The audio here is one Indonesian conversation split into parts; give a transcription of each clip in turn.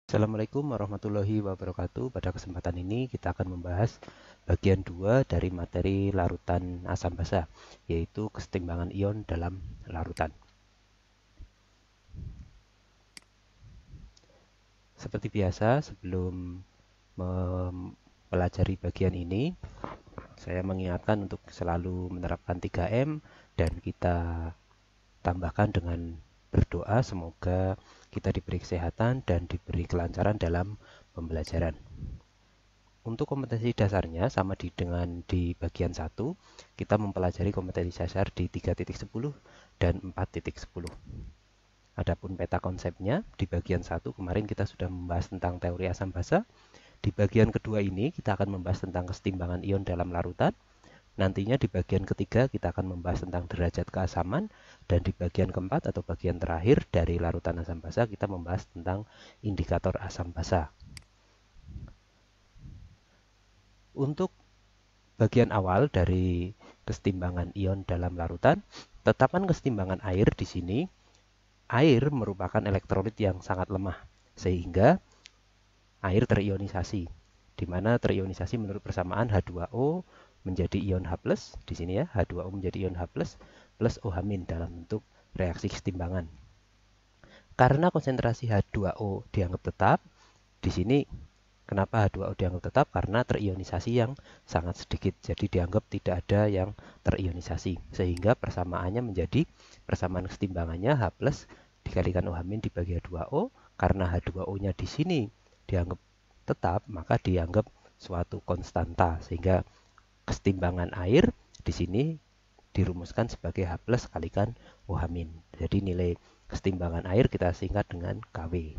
Assalamualaikum warahmatullahi wabarakatuh. Pada kesempatan ini kita akan membahas bagian 2 dari materi larutan asam basa, yaitu kesetimbangan ion dalam larutan. Seperti biasa, sebelum mempelajari bagian ini, saya mengingatkan untuk selalu menerapkan 3M dan kita tambahkan dengan berdoa semoga kita diberi kesehatan dan diberi kelancaran dalam pembelajaran. Untuk kompetensi dasarnya sama dengan di bagian 1, kita mempelajari kompetensi dasar di 3.10 dan 4.10. Adapun peta konsepnya, di bagian 1 kemarin kita sudah membahas tentang teori asam basa. Di bagian kedua ini kita akan membahas tentang kesetimbangan ion dalam larutan. Nantinya di bagian ketiga kita akan membahas tentang derajat keasaman, dan di bagian keempat atau bagian terakhir dari larutan asam basa kita membahas tentang indikator asam basa. Untuk bagian awal dari kesetimbangan ion dalam larutan, tetapkan kesetimbangan air di sini. Air merupakan elektrolit yang sangat lemah, sehingga air terionisasi, di mana terionisasi menurut persamaan H2O menjadi ion H+, di sini ya, H2O menjadi ion H+, plus OH- dalam bentuk reaksi kesetimbangan. Karena konsentrasi H2O dianggap tetap, di sini kenapa H2O dianggap tetap? Karena terionisasi yang sangat sedikit, jadi dianggap tidak ada yang terionisasi, sehingga persamaannya menjadi persamaan kesetimbangannya H+ dikalikan OH- dibagi H2O. Karena H2O-nya di sini dianggap tetap, maka dianggap suatu konstanta, sehingga kesetimbangan air di sini dirumuskan sebagai H+ kalikan OH-. Jadi nilai kesetimbangan air kita singkat dengan KW.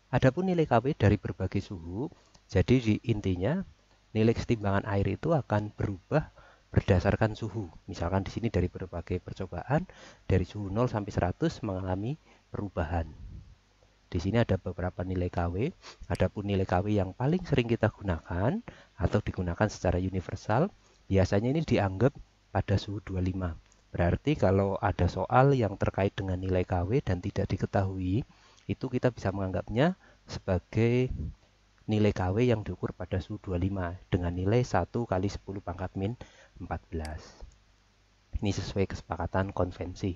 Adapun nilai KW dari berbagai suhu, jadi intinya nilai kesetimbangan air itu akan berubah berdasarkan suhu. Misalkan di sini dari berbagai percobaan, dari suhu 0 sampai 100 mengalami perubahan. Di sini ada beberapa nilai KW. Adapun nilai KW yang paling sering kita gunakan atau digunakan secara universal, biasanya ini dianggap pada suhu 25. Berarti kalau ada soal yang terkait dengan nilai KW dan tidak diketahui, itu kita bisa menganggapnya sebagai nilai KW yang diukur pada suhu 25 dengan nilai 1 kali 10 pangkat min 14. Ini sesuai kesepakatan konvensi.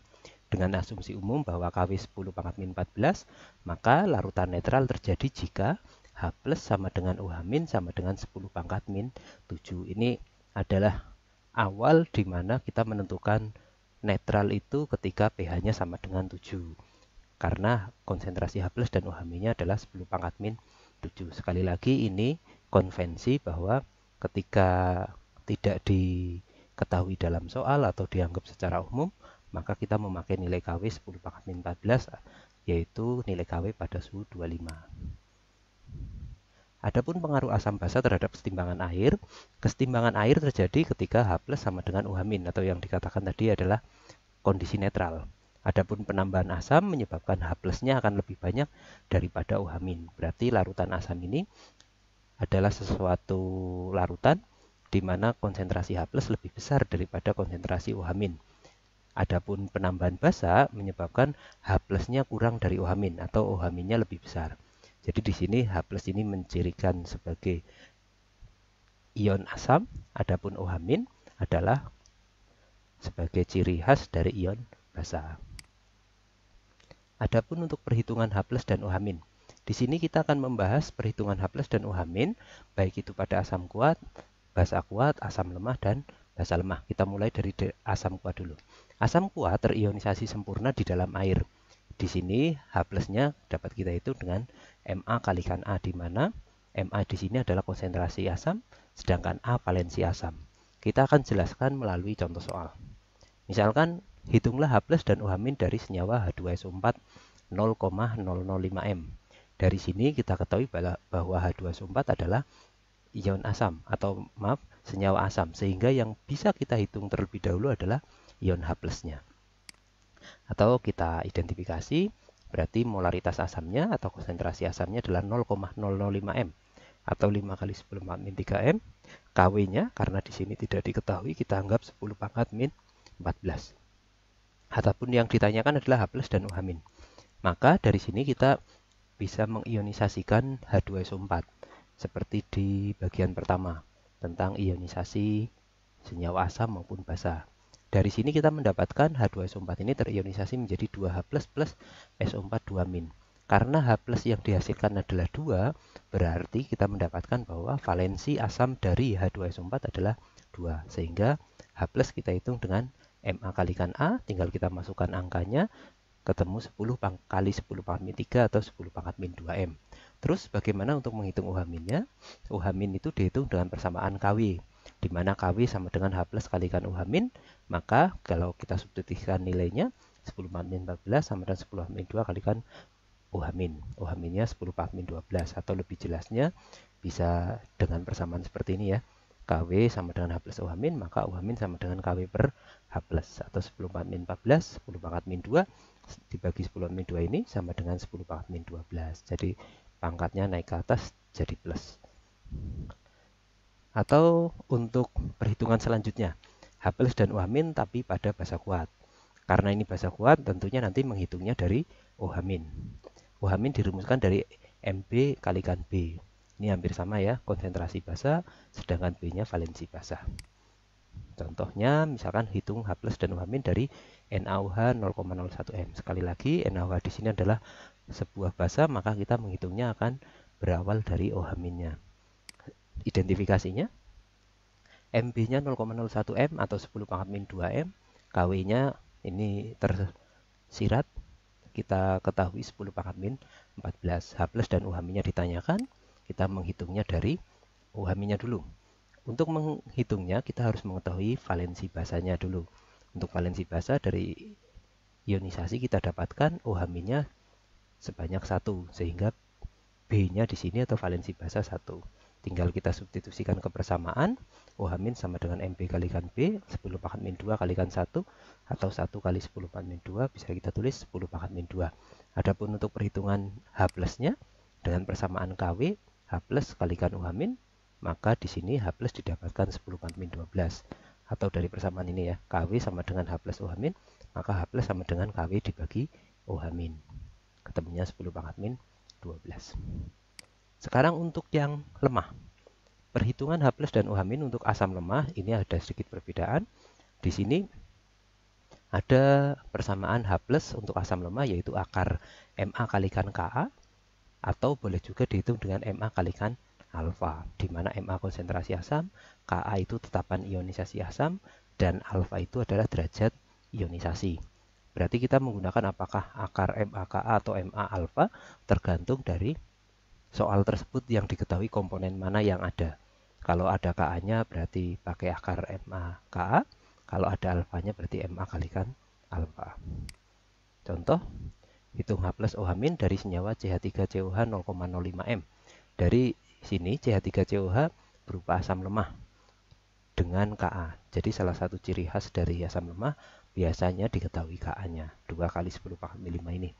Dengan asumsi umum bahwa KW 10 pangkat min 14, maka larutan netral terjadi jika H+ sama dengan OH- sama dengan 10 pangkat min 7. Ini adalah awal di mana kita menentukan netral itu ketika pH-nya sama dengan 7. Karena konsentrasi H+ dan OH-nya adalah 10 pangkat min 7. Sekali lagi ini konvensi bahwa ketika tidak diketahui dalam soal atau dianggap secara umum, maka kita memakai nilai KW 10 pangkat min 14, yaitu nilai KW pada suhu 25. Adapun pengaruh asam basa terhadap kesetimbangan air terjadi ketika H+ sama dengan OH- atau yang dikatakan tadi adalah kondisi netral. Adapun penambahan asam menyebabkan H+-nya akan lebih banyak daripada OH-. Berarti larutan asam ini adalah sesuatu larutan di mana konsentrasi H+ lebih besar daripada konsentrasi OH-. Adapun penambahan basa menyebabkan H+-nya kurang dari OH- atau OH-nya lebih besar. Jadi di sini H+ ini mencirikan sebagai ion asam, adapun OH- adalah sebagai ciri khas dari ion basa. Adapun untuk perhitungan H+ dan OH-, di sini kita akan membahas perhitungan H+ dan OH-, baik itu pada asam kuat, basa kuat, asam lemah, dan basa lemah. Kita mulai dari asam kuat dulu. Asam kuat terionisasi sempurna di dalam air. Di sini H+-nya dapat kita hitung dengan Ma kalikan A, di mana Ma di sini adalah konsentrasi asam, sedangkan A valensi asam. Kita akan jelaskan melalui contoh soal. Misalkan hitunglah H+ dan OH- dari senyawa H2SO4 0,005 M. Dari sini kita ketahui bahwa H2SO4 adalah ion asam atau maaf, senyawa asam, sehingga yang bisa kita hitung terlebih dahulu adalah ion H+-nya. Atau kita identifikasi, berarti molaritas asamnya atau konsentrasi asamnya adalah 0,005 M atau 5 kali 10 pangkat min 3 M. KW-nya karena di sini tidak diketahui, kita anggap 10 pangkat min 14. Adapun yang ditanyakan adalah H+ dan OH-. Maka dari sini kita bisa mengionisasikan H2SO4 seperti di bagian pertama tentang ionisasi senyawa asam maupun basa. Dari sini kita mendapatkan H2SO4 ini terionisasi menjadi 2H+ plus SO4 2-. Karena H+ yang dihasilkan adalah 2, berarti kita mendapatkan bahwa valensi asam dari H2SO4 adalah 2. Sehingga H+ kita hitung dengan Ma kalikan A, tinggal kita masukkan angkanya, ketemu 10 kali 10 pangkat min 3 atau 10 pangkat min 2M. Terus bagaimana untuk menghitung OH-nya? OH- itu dihitung dengan persamaan KW, di mana KW sama dengan H+ kalikan OH-, maka kalau kita substitusikan nilainya 10 pangkat min 14 sama dengan 10 pangkat min 2 kalikan OH-. OH-nya 10 pangkat min 12, atau lebih jelasnya bisa dengan persamaan seperti ini ya. KW sama dengan H+ OH-, maka OH- sama dengan KW per H+, atau 10 pangkat min 14, 10 pangkat min 2 dibagi 10 pangkat min 2 ini sama dengan 10 pangkat min 12. Jadi pangkatnya naik ke atas jadi plus. Atau untuk perhitungan selanjutnya, H+ dan OH- tapi pada basa kuat. Karena ini basa kuat, tentunya nanti menghitungnya dari OH-. OH- dirumuskan dari Mb kalikan B. Ini hampir sama ya, konsentrasi basa, sedangkan B-nya valensi basa. Contohnya, misalkan hitung H+ dan OH- dari NaOH 0,01 M. Sekali lagi, NaOH di sini adalah sebuah basa, maka kita menghitungnya akan berawal dari OH-nya. Identifikasinya, Mb-nya 0,01 M atau 10 pangkat min 2 M. KW-nya ini tersirat, kita ketahui 10 pangkat min 14. H+ dan OH-nya ditanyakan, kita menghitungnya dari OH-nya dulu. Untuk menghitungnya kita harus mengetahui valensi basanya dulu. Untuk valensi basa dari ionisasi kita dapatkan OH-nya sebanyak 1, sehingga B-nya di sini atau valensi basa 1. Tinggal kita substitusikan ke persamaan, OH- sama dengan Mb kalikan B, 10 pangkat min 2 kalikan 1, atau 1 kali 10 pangkat min 2, bisa kita tulis 10 pangkat min 2. Adapun untuk perhitungan H+-nya, dengan persamaan KW, H+ kalikan OH-, maka di sini H+ didapatkan 10 pangkat min 12. Atau dari persamaan ini ya, KW sama dengan H+ OH-, maka H+ sama dengan KW dibagi OH-. Ketemunya 10 pangkat min 12. Sekarang untuk yang lemah. Perhitungan H+ dan OH- untuk asam lemah ini ada sedikit perbedaan. Di sini ada persamaan H+ untuk asam lemah, yaitu akar Ma kalikan Ka, atau boleh juga dihitung dengan Ma kalikan alfa, di mana Ma konsentrasi asam, Ka itu tetapan ionisasi asam, dan alfa itu adalah derajat ionisasi. Berarti kita menggunakan apakah akar MaKa atau Ma alfa, tergantung dari soal tersebut yang diketahui komponen mana yang ada. Kalau ada Ka-nya berarti pakai akar MaKa, kalau ada alfanya berarti Ma kalikan alfa. Contoh, hitung H+ OH- dari senyawa CH3COH 0,05 M. Dari sini CH3COH berupa asam lemah dengan Ka. Jadi salah satu ciri khas dari asam lemah biasanya diketahui Ka-nya, 2 kali 10 pangkat min 5 ini.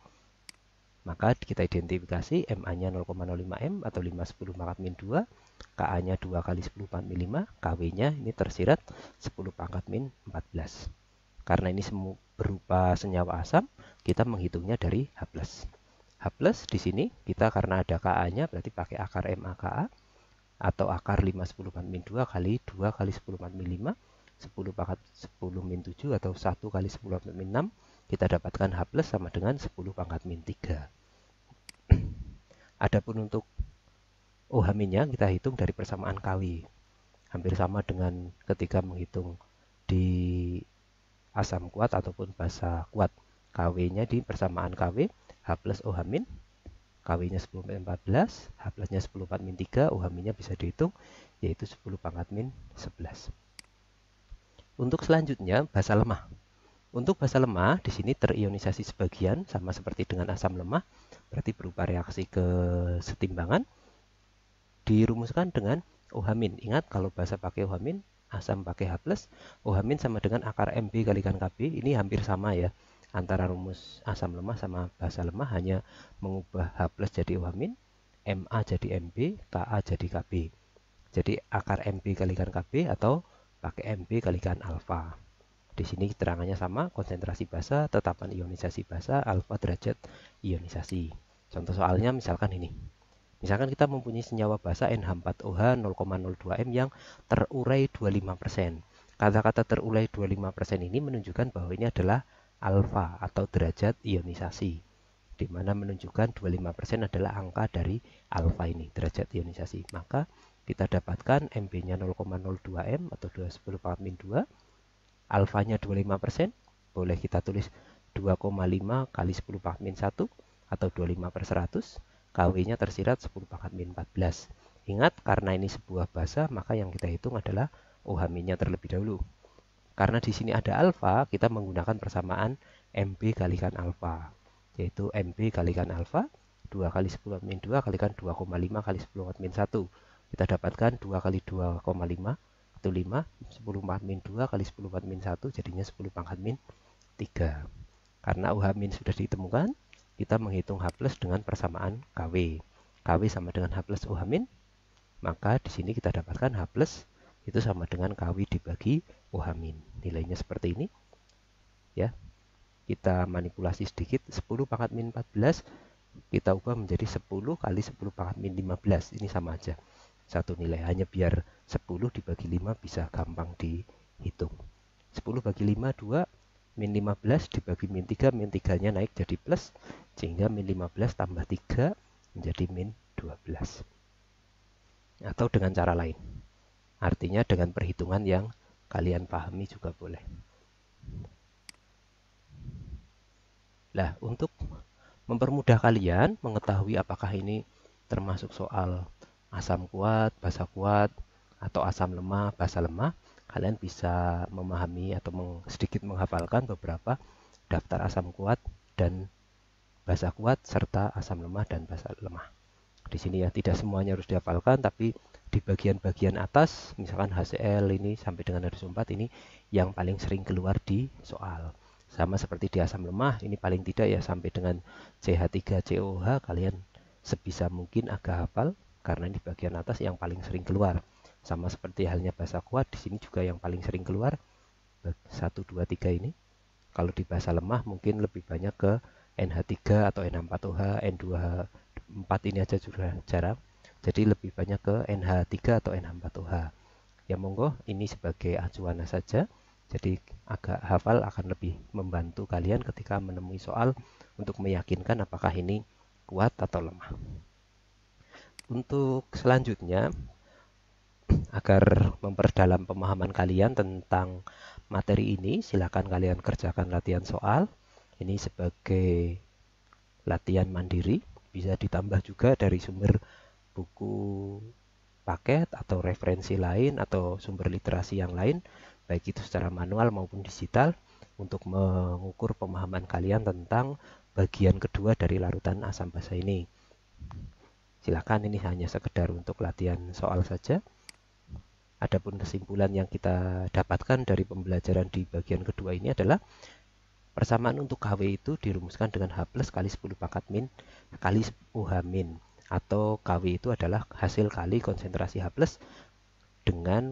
Maka kita identifikasi Ma-nya 0,05 M atau 5/10 pangkat min 2, Ka-nya 2 kali 10 pangkat min 5, Kw-nya ini tersirat 10 pangkat min 14. Karena ini semua berupa senyawa asam, kita menghitungnya dari H+. H+ di sini kita karena ada Ka-nya berarti pakai akar MaKa atau akar 5/10 pangkat min 2 kali 2 kali 10 pangkat min 5, 10 pangkat 10 min 7 atau 1 kali 10 pangkat min 6, kita dapatkan H+ sama dengan 10 pangkat min 3. Adapun untuk OH-nya kita hitung dari persamaan KW. Hampir sama dengan ketika menghitung di asam kuat ataupun basa kuat. KW-nya di persamaan KW, H+ OH-, KW-nya 10/14, H+-nya 10/3, OH-nya bisa dihitung yaitu 10 pangkat min 11. Untuk selanjutnya basa lemah. Untuk basa lemah di sini terionisasi sebagian sama seperti dengan asam lemah, berarti berupa reaksi kesetimbangan, dirumuskan dengan OH-. Ingat kalau basa pakai OH-, asam pakai H+, OH- sama dengan akar Mb kalikan Kb. Ini hampir sama ya, antara rumus asam lemah sama basa lemah, hanya mengubah H+ jadi OH-, Ma jadi Mb, Ka jadi Kb. Jadi akar Mb kalikan Kb atau pakai Mb kalikan alfa. Di sini keterangannya sama, konsentrasi basa, tetapan ionisasi basa, alfa derajat ionisasi. Contoh soalnya misalkan ini. Misalkan kita mempunyai senyawa basa NH4OH 0,02 M yang terurai 25%. Kata-kata terurai 25% ini menunjukkan bahwa ini adalah alfa atau derajat ionisasi, di mana menunjukkan 25% adalah angka dari alfa ini, derajat ionisasi. Maka kita dapatkan MB-nya 0,02 M atau 210 pangkat min 2, alfanya 25%, boleh kita tulis 2,5 kali 10 pangkat min 1 atau 25 per 100. KW-nya tersirat 10 pangkat min 14. Ingat, karena ini sebuah basa, maka yang kita hitung adalah OH-nya terlebih dahulu. Karena di sini ada alfa, kita menggunakan persamaan MB kalikan alfa, yaitu MB kalikan alfa 2 kali 10 pangkat min 2 kalikan 2,5 kali 10 pangkat min 1. Kita dapatkan 2 kali 2,5 itu 5, 10 pangkat min 2 kali 10 pangkat min 1 jadinya 10 pangkat min 3. Karena OH min sudah ditemukan, kita menghitung H plus dengan persamaan KW. KW sama dengan H plus OH min, maka di sini kita dapatkan H plus itu sama dengan KW dibagi OH min. Nilainya seperti ini. Ya. Kita manipulasi sedikit, 10 pangkat min 14 kita ubah menjadi 10 kali 10 pangkat min 15. Ini sama aja. Satu nilai, hanya biar 10 dibagi 5 bisa gampang dihitung. 10 bagi 5 2, min 15 dibagi min 3, min 3-nya naik jadi plus, sehingga min 15 tambah 3 menjadi min 12. Atau dengan cara lain, artinya dengan perhitungan yang kalian pahami juga boleh. Nah, untuk mempermudah kalian mengetahui apakah ini termasuk soal asam kuat, basa kuat, atau asam lemah, basa lemah, kalian bisa memahami atau sedikit menghafalkan beberapa daftar asam kuat dan basa kuat serta asam lemah dan basa lemah. Di sini ya tidak semuanya harus dihafalkan, tapi di bagian-bagian atas, misalkan HCl ini sampai dengan HCl4 ini yang paling sering keluar di soal. Sama seperti di asam lemah, ini paling tidak ya sampai dengan CH3COH kalian sebisa mungkin agak hafal karena ini bagian atas yang paling sering keluar. Sama seperti halnya basa kuat, di sini juga yang paling sering keluar 1, 2, 3 ini. Kalau di basa lemah mungkin lebih banyak ke NH3 atau NH4OH, N2H4 ini aja sudah jarang. Jadi lebih banyak ke NH3 atau NH4OH. Ya monggo, ini sebagai acuan saja. Jadi agak hafal akan lebih membantu kalian ketika menemui soal untuk meyakinkan apakah ini kuat atau lemah. Untuk selanjutnya, agar memperdalam pemahaman kalian tentang materi ini, silakan kalian kerjakan latihan soal. Ini sebagai latihan mandiri, bisa ditambah juga dari sumber buku paket atau referensi lain atau sumber literasi yang lain, baik itu secara manual maupun digital, untuk mengukur pemahaman kalian tentang bagian kedua dari larutan asam basa ini. Silakan, ini hanya sekedar untuk latihan soal saja. Adapun kesimpulan yang kita dapatkan dari pembelajaran di bagian kedua ini adalah persamaan untuk KW itu dirumuskan dengan H plus kali 10 pangkat min kali OH min, atau KW itu adalah hasil kali konsentrasi H plus dengan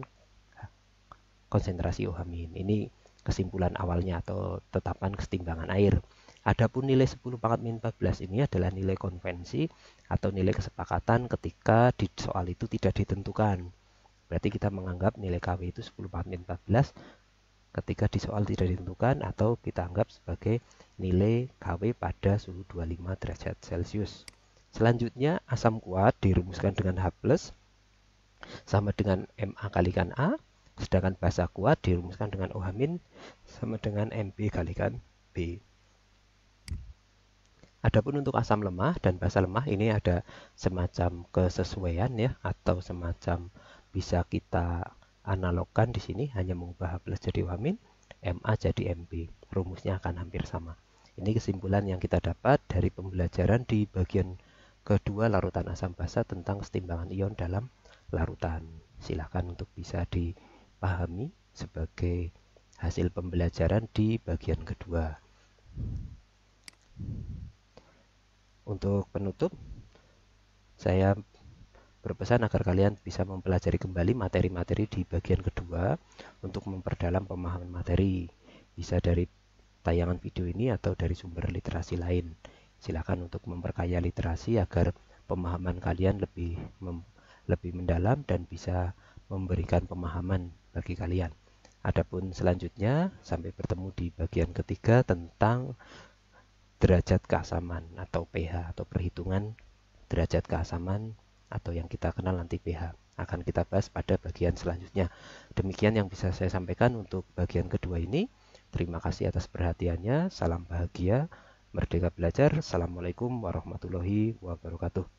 konsentrasi OH min. Ini kesimpulan awalnya atau tetapan kesetimbangan air. Adapun nilai 10 pangkat min 14 ini adalah nilai konvensi atau nilai kesepakatan ketika di soal itu tidak ditentukan. Berarti kita menganggap nilai KW itu 10 pangkat min 14 ketika di soal tidak ditentukan, atau kita anggap sebagai nilai KW pada suhu 25 derajat Celcius. Selanjutnya, asam kuat dirumuskan dengan H plus sama dengan MA kalikan A, sedangkan basa kuat dirumuskan dengan OH min sama dengan MB kalikan B. Adapun untuk asam lemah dan basa lemah ini ada semacam kesesuaian ya, atau semacam bisa kita analogkan di sini, hanya mengubah H plus jadi OH min, MA jadi MB. Rumusnya akan hampir sama. Ini kesimpulan yang kita dapat dari pembelajaran di bagian kedua larutan asam basa tentang kesetimbangan ion dalam larutan. Silakan untuk bisa dipahami sebagai hasil pembelajaran di bagian kedua. Untuk penutup, saya berpesan agar kalian bisa mempelajari kembali materi-materi di bagian kedua untuk memperdalam pemahaman materi. Bisa dari tayangan video ini atau dari sumber literasi lain. Silakan untuk memperkaya literasi agar pemahaman kalian lebih mendalam dan bisa memberikan pemahaman bagi kalian. Adapun selanjutnya, sampai bertemu di bagian ketiga tentang derajat keasaman atau pH atau perhitungan derajat keasaman atau yang kita kenal nanti pH. Akan kita bahas pada bagian selanjutnya. Demikian yang bisa saya sampaikan untuk bagian kedua ini. Terima kasih atas perhatiannya. Salam bahagia, merdeka belajar. Assalamualaikum warahmatullahi wabarakatuh.